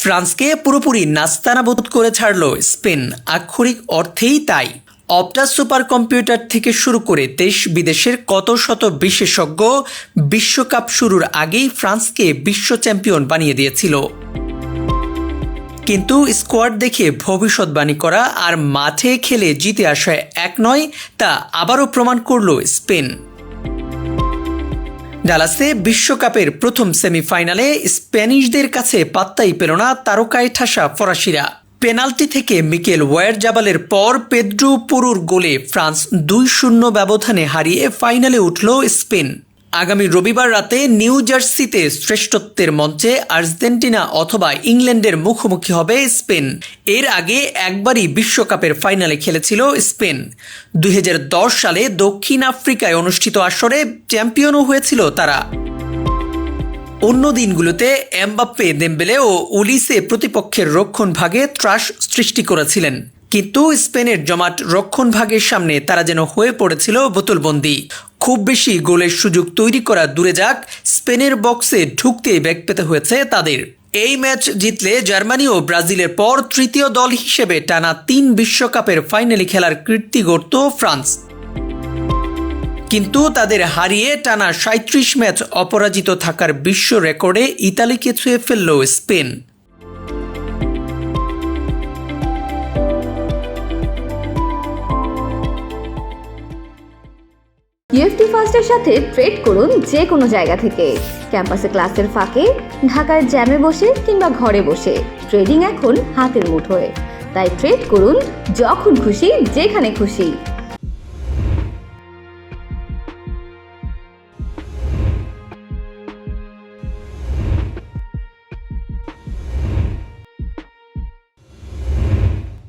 ফ্রান্সকে পুরোপুরি নাস্তানাবুদ করে ছাড়ল স্পেন, আক্ষরিক অর্থেই তাই। অপটা সুপার কম্পিউটার থেকে শুরু করে দেশ বিদেশের কত শত বিশেষজ্ঞ বিশ্বকাপ শুরুর আগেই ফ্রান্সকে বিশ্ব চ্যাম্পিয়ন বানিয়ে দিয়েছিল। কিন্তু স্কোয়াড দেখে ভবিষ্যৎবাণী করা আর মাঠে খেলে জিতে আসা এক নয়, তা আবারও প্রমাণ করল স্পেন। ডালাসে বিশ্বকাপের প্রথম সেমিফাইনালে স্প্যানিশদের কাছে পাত্তাই পেল না তারকায় ঠাসা ফরাসিরা। পেনাল্টি থেকে মিকেল ওয়ারজাবালের পর পেদ্রো পোরোর গোলে ফ্রান্স 2-0 ব্যবধানে হারিয়ে ফাইনালে উঠল স্পেন। আগামী রবিবার রাতে নিউ জার্সিতে শ্রেষ্ঠত্বের মঞ্চে আর্জেন্টিনা অথবা ইংল্যান্ডের মুখোমুখি হবে স্পেন। এর আগে একবারই বিশ্বকাপের ফাইনালে খেলেছিল স্পেন। 2010 সালে দক্ষিণ আফ্রিকায় অনুষ্ঠিত আসরে চ্যাম্পিয়নও হয়েছিল তারা। অন্য দিনগুলোতে এমবাপ্পে, দেম্বেলে ও উলিসে প্রতিপক্ষের রক্ষণভাগে ত্রাস সৃষ্টি করেছিলেন, কিন্তু স্পেনের জমাট রক্ষণভাগের সামনে তারা যেন হয়ে পড়েছিল বোতলবন্দি। খুব বেশি গোলের সুযোগ তৈরি করা দূরে যাক, স্পেনের বক্সে ঢুকতেই বেগ পেতে হয়েছে তাদের। এই ম্যাচ জিতলে জার্মানি ও ব্রাজিলের পর তৃতীয় দল হিসেবে টানা 3 বিশ্বকাপের ফাইনালে খেলার কীর্তি গড়ত ফ্রান্স। কিন্তু তাদের হারিয়ে টানা 37 ম্যাচ অপরাজিত থাকার বিশ্ব রেকর্ডে ইতালিকে ছুঁয়ে ফেলল স্পেন। ইউএফটি ফার্স্টের সাথে ট্রেড করুন যে কোনো জায়গা থেকে। ক্যাম্পাসে ক্লাসের ফাঁকে, ঢাকার জ্যামে বসে কিংবা ঘরে বসে, ট্রেডিং এখন হাতের মুঠোয়। তাই ট্রেড করুন যখন খুশি, যেখানে খুশি।